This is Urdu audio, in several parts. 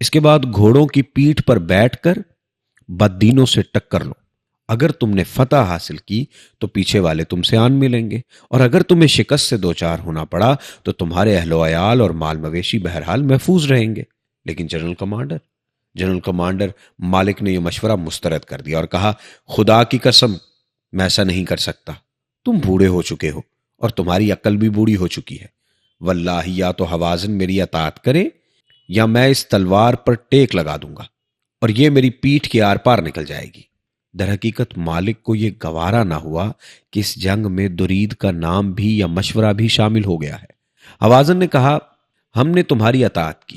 اس کے بعد گھوڑوں کی پیٹھ پر بیٹھ کر بددینوں سے ٹکر لو۔ اگر تم نے فتح حاصل کی تو پیچھے والے تم سے آن ملیں گے، اور اگر تمہیں شکست سے دوچار ہونا پڑا تو تمہارے اہل و عیال اور مال مویشی بہرحال محفوظ رہیں گے۔ لیکن جنرل کمانڈر مالک نے یہ مشورہ مسترد کر دیا اور کہا، خدا کی قسم میں ایسا نہیں کر سکتا۔ تم بوڑھے ہو چکے ہو اور تمہاری عقل بھی بوڑھی ہو چکی ہے۔ واللہ یا تو حوازن میری اطاعت کرے یا میں اس تلوار پر ٹیک لگا دوں گا اور یہ میری پیٹھ کے آر پار نکل جائے گی۔ در حقیقت مالک کو یہ گوارا نہ ہوا کہ اس جنگ میں درید کا نام بھی یا مشورہ بھی شامل ہو گیا ہے۔ حوازن نے کہا، ہم نے تمہاری اطاعت کی۔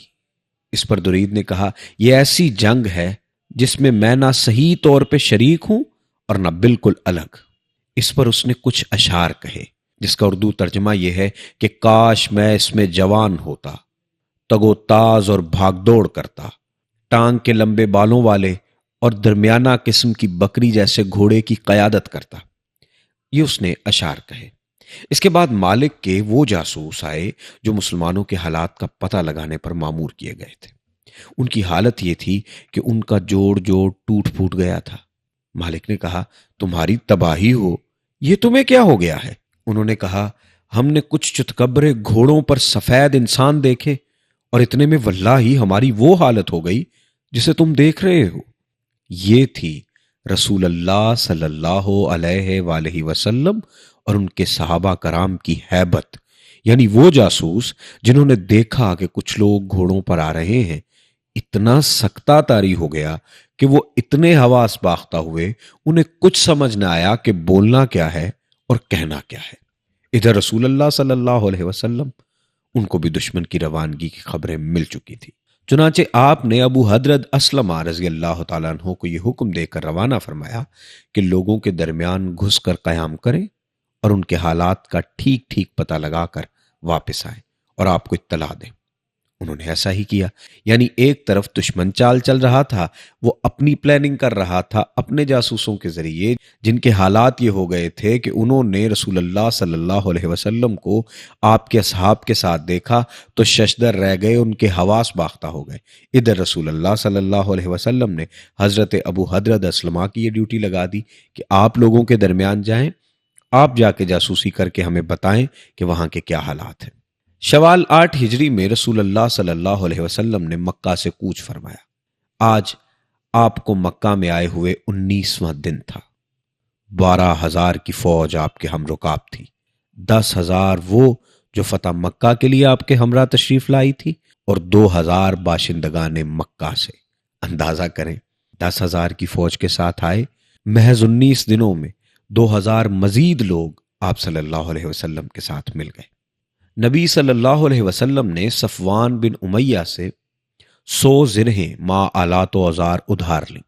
اس پر درید نے کہا، یہ ایسی جنگ ہے جس میں میں نہ صحیح طور پہ شریک ہوں اور نہ بالکل الگ۔ اس پر اس نے کچھ اشعار کہے جس کا اردو ترجمہ یہ ہے کہ کاش میں اس میں جوان ہوتا، تگو تاز اور بھاگ دوڑ کرتا، ٹانگ کے لمبے بالوں والے اور درمیانہ قسم کی بکری جیسے گھوڑے کی قیادت کرتا۔ یہ اس نے اشعار کہے۔ اس کے بعد مالک کے وہ جاسوس آئے جو مسلمانوں کے حالات کا پتہ لگانے پر مامور کیے گئے تھے۔ ان کی حالت یہ تھی کہ ان کا جوڑ ٹوٹ پھوٹ گیا تھا۔ مالک نے کہا، تمہاری تباہی ہو، یہ تمہیں کیا ہو گیا ہے؟ انہوں نے کہا، ہم نے کچھ چتکبرے گھوڑوں پر سفید انسان دیکھے اور اتنے میں واللہ ہماری وہ حالت ہو گئی جسے تم دیکھ رہے ہو۔ یہ تھی رسول اللہ صلی اللہ علیہ وآلہ وسلم اور ان کے صحابہ کرام کی ہیبت، یعنی وہ جاسوس جنہوں نے دیکھا کہ کچھ لوگ گھوڑوں پر آ رہے ہیں، اتنا سکتہ طاری ہو گیا کہ وہ اتنے حواس باختہ ہوئے انہیں کچھ سمجھ نہ آیا کہ بولنا کیا ہے اور کہنا کیا ہے۔ ادھر رسول اللہ صلی اللہ علیہ وسلم، ان کو بھی دشمن کی روانگی کی خبریں مل چکی تھی۔ چنانچہ آپ نے ابو حضرت اسلمہ رضی اللہ تعالیٰ عنہ کو یہ حکم دے کر روانہ فرمایا کہ لوگوں کے درمیان گھس کر قیام کریں اور ان کے حالات کا ٹھیک ٹھیک پتہ لگا کر واپس آئیں اور آپ کو اطلاع دیں۔ انہوں نے ایسا ہی کیا، یعنی ایک طرف دشمن چال چل رہا تھا، وہ اپنی پلاننگ کر رہا تھا اپنے جاسوسوں کے ذریعے، جن کے حالات یہ ہو گئے تھے کہ انہوں نے رسول اللہ صلی اللہ علیہ وسلم کو آپ کے اصحاب کے ساتھ دیکھا تو ششدر رہ گئے، ان کے حواس باختہ ہو گئے۔ ادھر رسول اللہ صلی اللہ علیہ وسلم نے حضرت ابو حضرت اسلمہ کی یہ ڈیوٹی لگا دی کہ آپ لوگوں کے درمیان جائیں، آپ جا کے جاسوسی کر کے ہمیں بتائیں کہ وہاں کے کیا حالات ہیں۔ شوال 8 ہجری میں رسول اللہ صلی اللہ علیہ وسلم نے مکہ سے کوچ فرمایا۔ آج آپ کو مکہ میں آئے ہوئے 19واں دن تھا۔ 12,000 کی فوج آپ کے ہم رکاب تھی، 10,000 وہ جو فتح مکہ کے لیے آپ کے ہمراہ تشریف لائی تھی، اور 2,000 باشندگان مکہ سے۔ اندازہ کریں، 10,000 کی فوج کے ساتھ آئے، محض 19 دنوں میں 2,000 مزید لوگ آپ صلی اللہ علیہ وسلم کے ساتھ مل گئے۔ نبی صلی اللہ علیہ وسلم نے صفوان بن امیہ سے 100 زرہیں ما آلات و اوزار ادھار لیں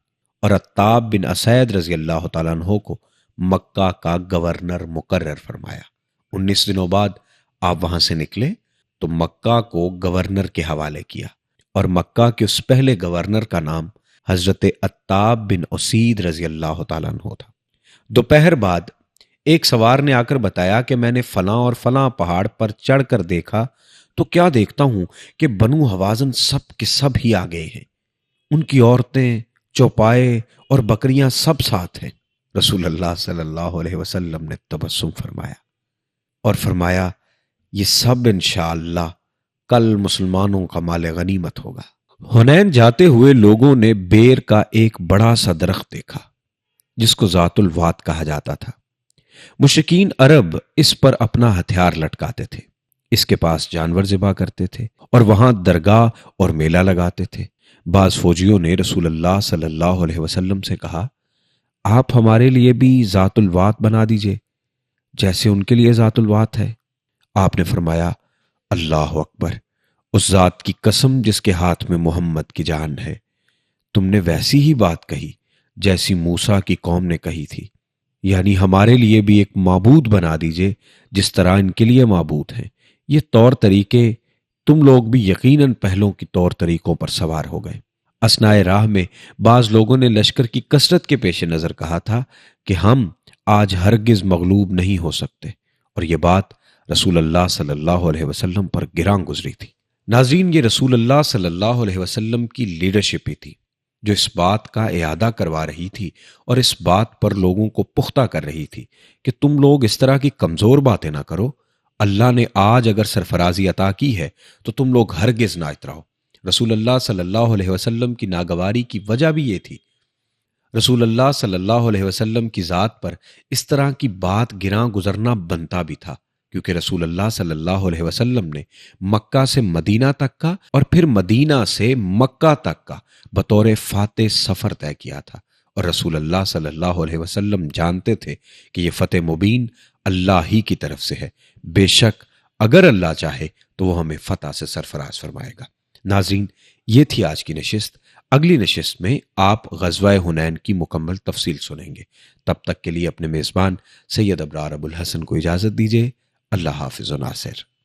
اور عتاب بن اسید رضی اللہ تعالیٰ عنہ کو مکہ کا گورنر مقرر فرمایا۔ 19 دنوں بعد آپ وہاں سے نکلے تو مکہ کو گورنر کے حوالے کیا، اور مکہ کے اس پہلے گورنر کا نام حضرت عتاب بن اسید رضی اللہ تعالیٰ عنہ تھا۔ دوپہر بعد ایک سوار نے آ کر بتایا کہ میں نے فلاں اور فلاں پہاڑ پر چڑھ کر دیکھا تو کیا دیکھتا ہوں کہ بنو حوازن سب کے سب ہی آ گئے ہیں، ان کی عورتیں، چوپائے اور بکریاں سب ساتھ ہیں۔ رسول اللہ صلی اللہ علیہ وسلم نے تبسم فرمایا اور فرمایا، یہ سب انشاءاللہ کل مسلمانوں کا مال غنیمت ہوگا۔ حنین جاتے ہوئے لوگوں نے بیر کا ایک بڑا سا درخت دیکھا جس کو ذات الوات کہا جاتا تھا۔ مشرکین عرب اس پر اپنا ہتھیار لٹکاتے تھے، اس کے پاس جانور ذبح کرتے تھے اور وہاں درگاہ اور میلہ لگاتے تھے۔ بعض فوجیوں نے رسول اللہ صلی اللہ علیہ وسلم سے کہا، آپ ہمارے لیے بھی ذات الوات بنا دیجئے جیسے ان کے لیے ذات الوات ہے۔ آپ نے فرمایا، اللہ اکبر، اس ذات کی قسم جس کے ہاتھ میں محمد کی جان ہے، تم نے ویسی ہی بات کہی جیسی موسیٰ کی قوم نے کہی تھی، یعنی ہمارے لیے بھی ایک معبود بنا دیجئے جس طرح ان کے لیے معبود ہیں۔ یہ طور طریقے تم لوگ بھی یقیناً پہلوں کی طور طریقوں پر سوار ہو گئے۔ اثناء راہ میں بعض لوگوں نے لشکر کی کثرت کے پیش نظر کہا تھا کہ ہم آج ہرگز مغلوب نہیں ہو سکتے، اور یہ بات رسول اللہ صلی اللہ علیہ وسلم پر گراں گزری تھی۔ ناظرین، یہ رسول اللہ صلی اللہ علیہ وسلم کی لیڈرشپ ہی تھی جو اس بات کا اعادہ کروا رہی تھی اور اس بات پر لوگوں کو پختہ کر رہی تھی کہ تم لوگ اس طرح کی کمزور باتیں نہ کرو۔ اللہ نے آج اگر سرفرازی عطا کی ہے تو تم لوگ ہرگز نہ اتراؤ۔ رسول اللہ صلی اللہ علیہ وسلم کی ناگواری کی وجہ بھی یہ تھی۔ رسول اللہ صلی اللہ علیہ وسلم کی ذات پر اس طرح کی بات گراں گزرنا بنتا بھی تھا، کیونکہ رسول اللہ صلی اللہ علیہ وسلم نے مکہ سے مدینہ تک کا اور پھر مدینہ سے مکہ تک کا بطور فاتح سفر طے کیا تھا، اور رسول اللہ صلی اللہ علیہ وسلم جانتے تھے کہ یہ فتح مبین اللہ ہی کی طرف سے ہے۔ بے شک اگر اللہ چاہے تو وہ ہمیں فتح سے سرفراز فرمائے گا۔ ناظرین، یہ تھی آج کی نشست۔ اگلی نشست میں آپ غزوہ حنین کی مکمل تفصیل سنیں گے۔ تب تک کے لیے اپنے میزبان سید ابرار ابوالحسن کو اجازت دیجیے۔ اللہ حافظ و ناصر۔